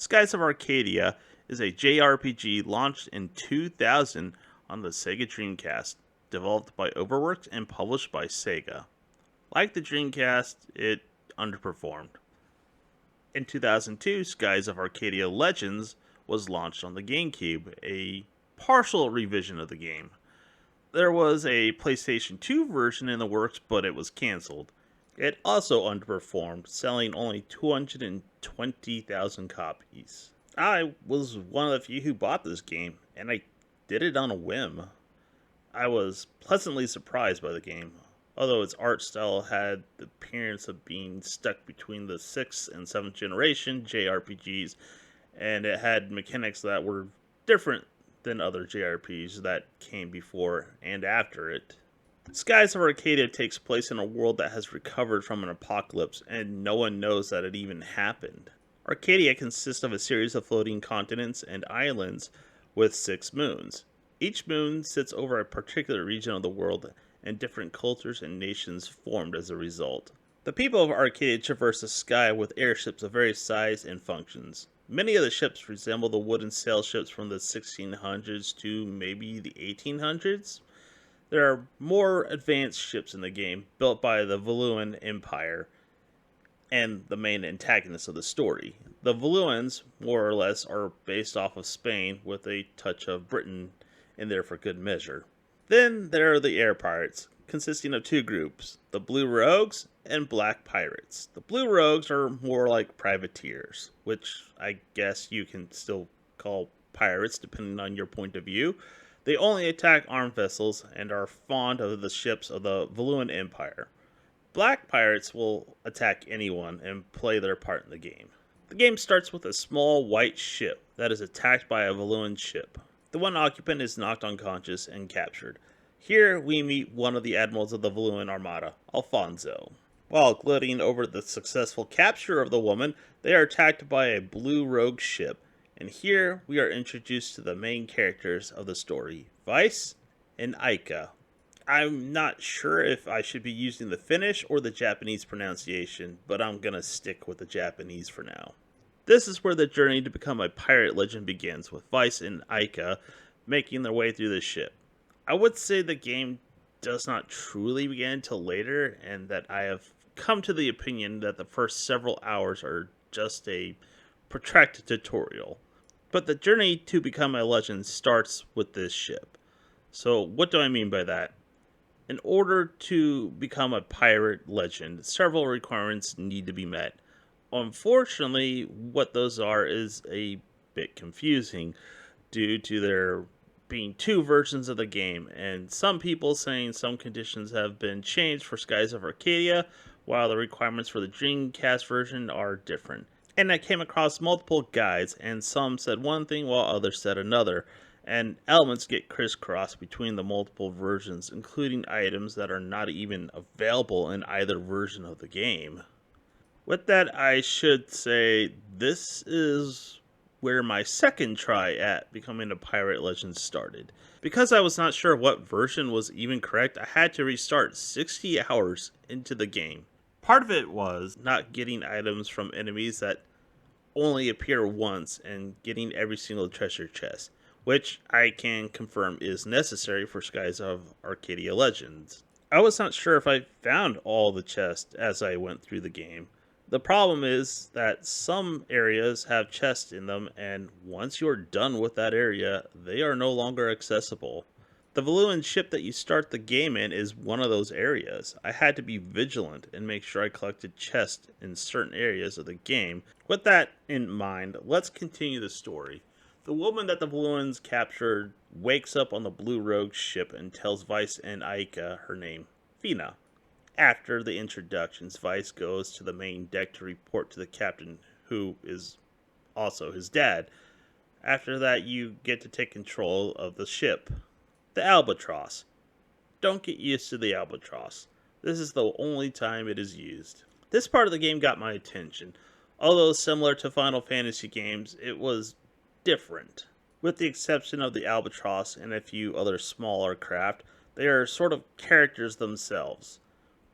Skies of Arcadia is a JRPG launched in 2000 on the Sega Dreamcast, developed by Overworks and published by Sega. Like the Dreamcast, it underperformed. In 2002, Skies of Arcadia Legends was launched on the GameCube, a partial revision of the game. There was a PlayStation 2 version in the works, but it was cancelled. It also underperformed, selling only 220,000 copies. I was one of the few who bought this game, and I did it on a whim. I was pleasantly surprised by the game, although its art style had the appearance of being stuck between the 6th and 7th generation JRPGs, and it had mechanics that were different than other JRPGs that came before and after it. Skies of Arcadia takes place in a world that has recovered from an apocalypse, and no one knows that it even happened. Arcadia consists of a series of floating continents and islands with 6 moons. Each moon sits over a particular region of the world, and different cultures and nations formed as a result. The people of Arcadia traverse the sky with airships of various size and functions. Many of the ships resemble the wooden sail ships from the 1600s to maybe the 1800s. There are more advanced ships in the game, built by the Valuan Empire and the main antagonist of the story. The Valuans, more or less, are based off of Spain with a touch of Britain in there for good measure. Then there are the air pirates, consisting of 2 groups, the Blue Rogues and Black Pirates. The Blue Rogues are more like privateers, which I guess you can still call pirates depending on your point of view. They only attack armed vessels and are fond of the ships of the Valuan Empire. Black pirates will attack anyone and play their part in the game. The game starts with a small white ship that is attacked by a Valuan ship. The one occupant is knocked unconscious and captured. Here we meet one of the admirals of the Valuan Armada, Alfonso. While gloating over the successful capture of the woman, they are attacked by a blue rogue ship, and here we are introduced to the main characters of the story, Vice and Aika. I'm not sure if I should be using the Finnish or the Japanese pronunciation, but I'm gonna stick with the Japanese for now. This is where the journey to become a pirate legend begins, with Vice and Aika making their way through the ship. I would say the game does not truly begin until later, and that I have come to the opinion that the first several hours are just a protracted tutorial. But the journey to become a legend starts with this ship. So what do I mean by that? In order to become a pirate legend, several requirements need to be met. Unfortunately, what those are is a bit confusing due to there being 2 versions of the game, and some people saying some conditions have been changed for Skies of Arcadia, while the requirements for the Dreamcast version are different. And I came across multiple guides, and some said one thing while others said another, and elements get crisscrossed between the multiple versions, including items that are not even available in either version of the game. With that, I should say this is where my second try at becoming a pirate legend started. Because I was not sure what version was even correct, I had to restart 60 hours into the game. Part of it was not getting items from enemies that only appear once and getting every single treasure chest, which I can confirm is necessary for Skies of Arcadia Legends. I was not sure if I found all the chests as I went through the game. The problem is that some areas have chests in them, and once you're done with that area, they are no longer accessible. The Valuan ship that you start the game in is one of those areas. I had to be vigilant and make sure I collected chests in certain areas of the game. With that in mind, let's continue the story. The woman that the Valuans captured wakes up on the Blue Rogue ship and tells Vice and Aika her name, Fina. After the introductions, Vice goes to the main deck to report to the captain, who is also his dad. After that, you get to take control of the ship. The Albatross. Don't get used to the Albatross. This is the only time it is used. This part of the game got my attention. Although similar to Final Fantasy games, it was different. With the exception of the Albatross and a few other smaller craft, they are sort of characters themselves,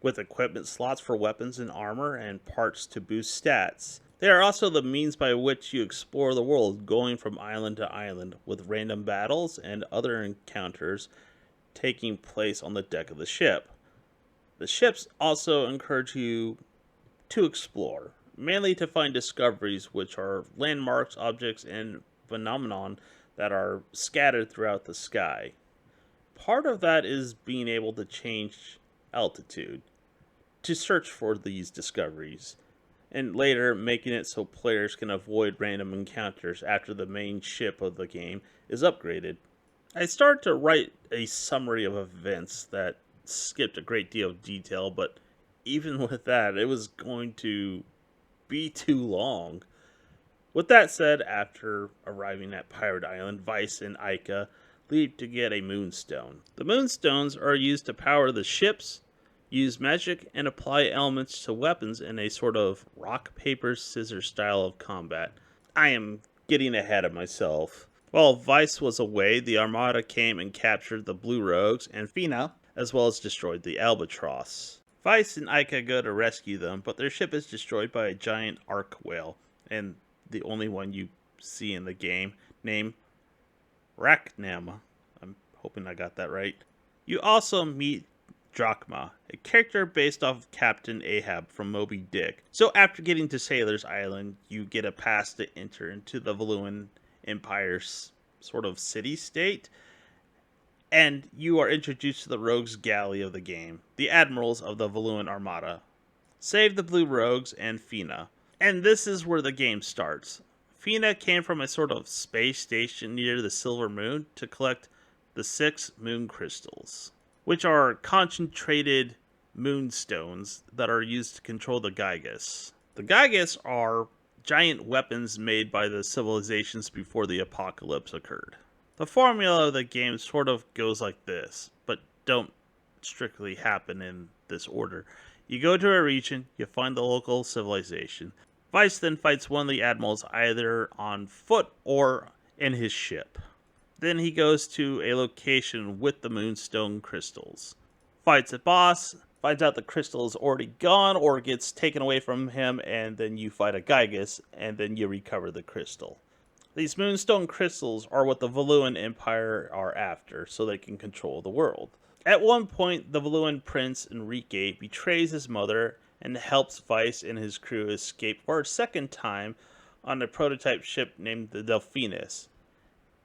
with equipment slots for weapons and armor and parts to boost stats. They are also the means by which you explore the world, going from island to island, with random battles and other encounters taking place on the deck of the ship. The ships also encourage you to explore, mainly to find discoveries, which are landmarks, objects, and phenomenon that are scattered throughout the sky. Part of that is being able to change altitude to search for these discoveries, and later making it so players can avoid random encounters after the main ship of the game is upgraded. I started to write a summary of events that skipped a great deal of detail, but even with that, it was going to be too long. With that said, after arriving at Pirate Island, Vice and Ica leave to get a moonstone. The moonstones are used to power the ships, use magic, and apply elements to weapons in a sort of rock, paper, scissors style of combat. I am getting ahead of myself. While Vice was away, the Armada came and captured the Blue Rogues and Fina, as well as destroyed the Albatross. Vice and Ica go to rescue them, but their ship is destroyed by a giant arc whale, and the only one you see in the game, named Rachnam. I'm hoping I got that right. You also meet Drachma, a character based off of Captain Ahab from Moby Dick. So after getting to Sailor's Island, you get a pass to enter into the Valuan Empire's sort of city-state, and you are introduced to the rogues galley of the game, the admirals of the Valuan Armada. Save the Blue Rogues and Fina. And this is where the game starts. Fina came from a sort of space station near the Silver Moon to collect the 6 moon crystals, which are concentrated moonstones that are used to control the Gygas. The Gygas are giant weapons made by the civilizations before the apocalypse occurred. The formula of the game sort of goes like this, but don't strictly happen in this order. You go to a region, you find the local civilization. Vice then fights one of the admirals either on foot or in his ship. Then he goes to a location with the moonstone crystals. Fights a boss, finds out the crystal is already gone or gets taken away from him, and then you fight a Gygas, and then you recover the crystal. These moonstone crystals are what the Valuan Empire are after, so they can control the world. At one point, the Valuan prince Enrique betrays his mother and helps Vice and his crew escape for a second time on a prototype ship named the Delphinus.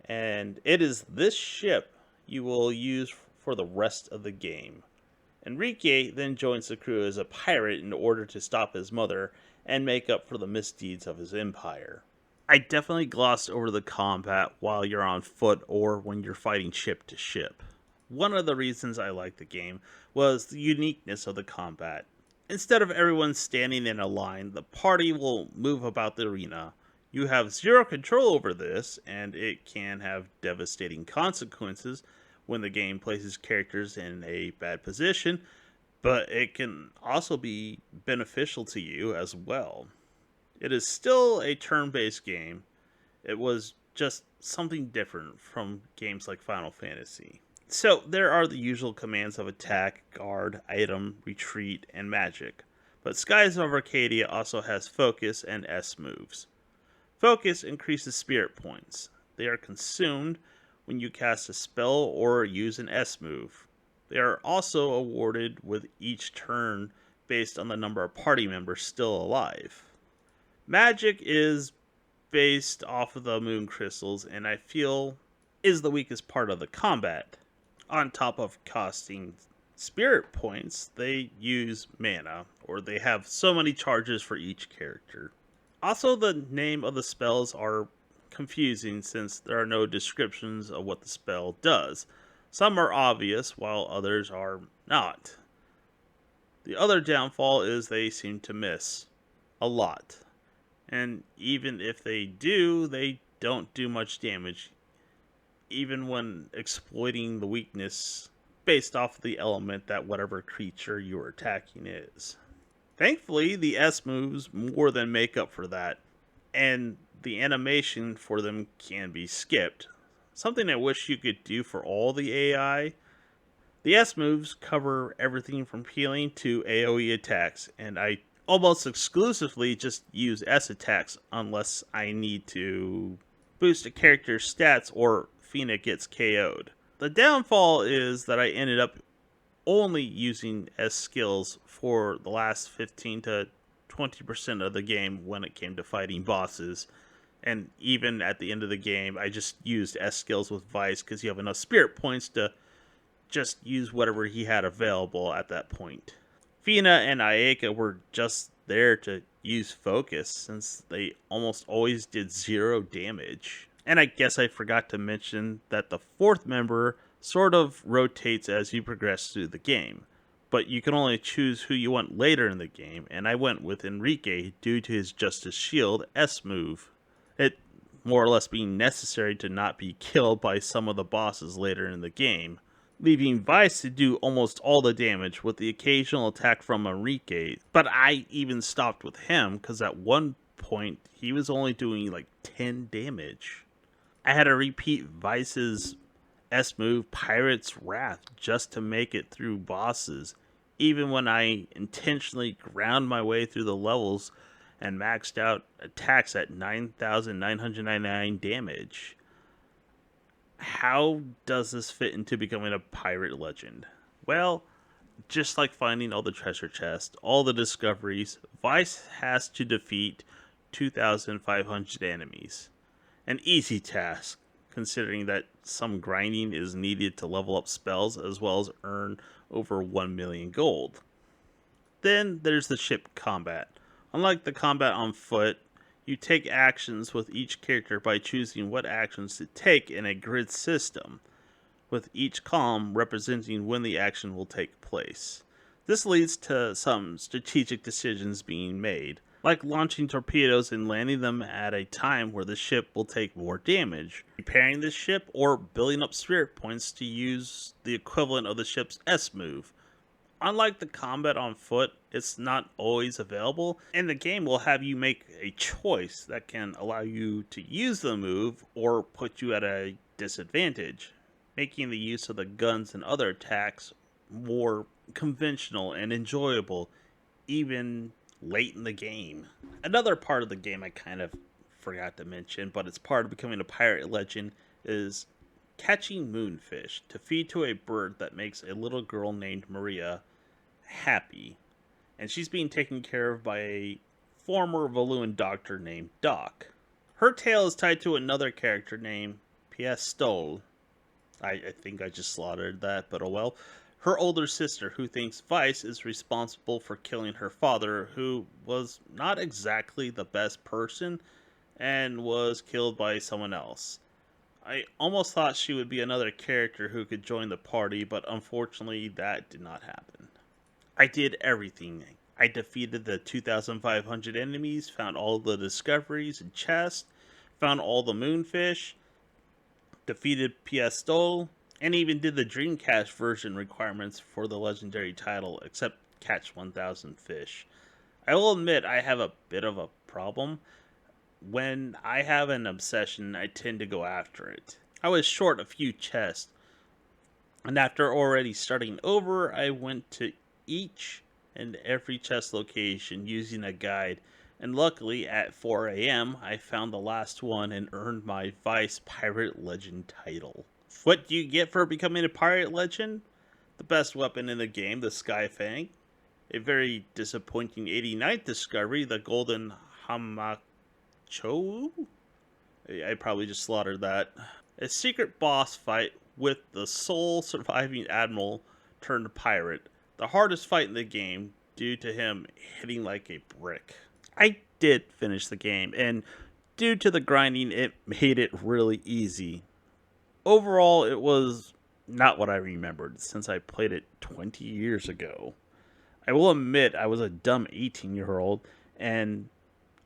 And it is this ship you will use for the rest of the game. Enrique then joins the crew as a pirate in order to stop his mother and make up for the misdeeds of his empire. I definitely glossed over the combat while you're on foot or when you're fighting ship to ship. One of the reasons I liked the game was the uniqueness of the combat. Instead of everyone standing in a line, the party will move about the arena. You have zero control over this, and it can have devastating consequences when the game places characters in a bad position, but it can also be beneficial to you as well. It is still a turn-based game. It was just something different from games like Final Fantasy. So there are the usual commands of attack, guard, item, retreat, and magic. But Skies of Arcadia also has focus and S moves. Focus increases spirit points. They are consumed when you cast a spell or use an S move. They are also awarded with each turn based on the number of party members still alive. Magic is based off of the moon crystals, and I feel is the weakest part of the combat. On top of costing spirit points, they use mana, or they have so many charges for each character. Also, the name of the spells are confusing since there are no descriptions of what the spell does. Some are obvious, while others are not. The other downfall is they seem to miss a lot. And even if they do, they don't do much damage, even when exploiting the weakness based off of the element that whatever creature you're attacking is. Thankfully, the S moves more than make up for that, and the animation for them can be skipped. Something I wish you could do for all the AI. The S moves cover everything from healing to AoE attacks, and I almost exclusively just use S attacks unless I need to boost a character's stats or Fina gets KO'd. The downfall is that I ended up only using S skills for the last 15 to 20% of the game when it came to fighting bosses. And even at the end of the game, I just used S skills with Vice because you have enough spirit points to just use whatever he had available at that point. Fina and Ayaka were just there to use focus since they almost always did 0 damage. And I guess I forgot to mention that the fourth member sort of rotates as you progress through the game, but you can only choose who you want later in the game, and I went with Enrique due to his Justice Shield S move. It more or less being necessary to not be killed by some of the bosses later in the game, leaving Vice to do almost all the damage with the occasional attack from Enrique. But I even stopped with him because at one point he was only doing like 10 damage. I had to repeat Vice's S move, Pirate's Wrath, just to make it through bosses, even when I intentionally ground my way through the levels and maxed out attacks at 9,999 damage. How does this fit into becoming a pirate legend? Well, just like finding all the treasure chests, all the discoveries, Vice has to defeat 2,500 enemies. An easy task, considering that some grinding is needed to level up spells as well as earn over 1 million gold. Then there's the ship combat. Unlike the combat on foot, you take actions with each character by choosing what actions to take in a grid system, with each column representing when the action will take place. This leads to some strategic decisions being made, like launching torpedoes and landing them at a time where the ship will take more damage, repairing the ship, or building up spirit points to use the equivalent of the ship's S move. Unlike the combat on foot, it's not always available, and the game will have you make a choice that can allow you to use the move or put you at a disadvantage, making the use of the guns and other attacks more conventional and enjoyable, even late in the game. Another part of the game I kind of forgot to mention, but it's part of becoming a pirate legend, is catching moonfish to feed to a bird that makes a little girl named Maria happy, and she's being taken care of by a former Valuan doctor named Doc. Her tail is tied to another character named Piastol. I think I just slaughtered that, but oh well. Her older sister, who thinks Vice is responsible for killing her father, who was not exactly the best person and was killed by someone else. I almost thought she would be another character who could join the party, but unfortunately that did not happen. I did everything. I defeated the 2,500 enemies, found all the discoveries and chests, found all the moonfish, defeated Piastol, and even did the Dreamcast version requirements for the legendary title, except catch 1,000 fish. I will admit I have a bit of a problem. When I have an obsession, I tend to go after it. I was short a few chests, and after already starting over, I went to each and every chest location using a guide, and luckily at 4 a.m. I found the last one and earned my Vice Pirate Legend title. What do you get for becoming a Pirate Legend? The best weapon in the game, the Skyfang. A very disappointing 89th discovery, the Golden Hamacho? I probably just slaughtered that. A secret boss fight with the sole surviving admiral turned pirate. The hardest fight in the game due to him hitting like a brick. I did finish the game, and due to the grinding, it made it really easy. Overall, it was not what I remembered since I played it 20 years ago. I will admit I was a dumb 18-year-old, and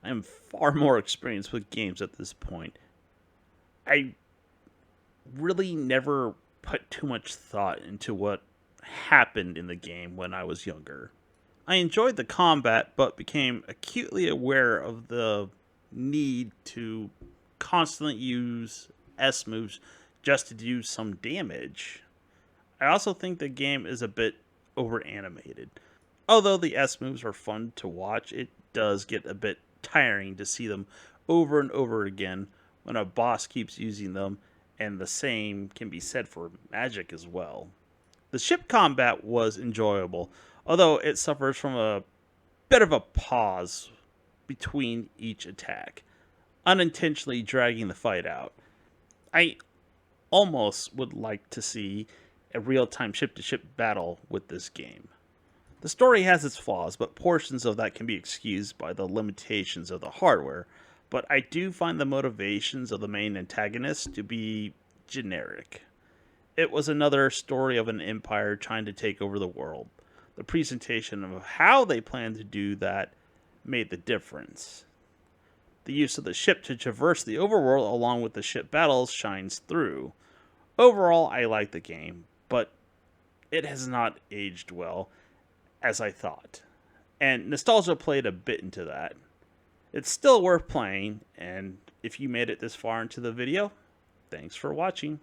I am far more experienced with games at this point. I really never put too much thought into what happened in the game when I was younger. I enjoyed the combat, but became acutely aware of the need to constantly use S moves just to do some damage. I also think the game is a bit over animated. Although the S moves are fun to watch, it does get a bit tiring to see them over and over again when a boss keeps using them, and the same can be said for magic as well. The ship combat was enjoyable, although it suffers from a bit of a pause between each attack, unintentionally dragging the fight out. I almost would like to see a real time ship to ship battle with this game. The story has its flaws, but portions of that can be excused by the limitations of the hardware. But I do find the motivations of the main antagonist to be generic. It was another story of an empire trying to take over the world. The presentation of how they plan to do that made the difference. The use of the ship to traverse the overworld along with the ship battles shines through. Overall, I like the game, but it has not aged well as I thought. And nostalgia played a bit into that. It's still worth playing, and if you made it this far into the video, thanks for watching.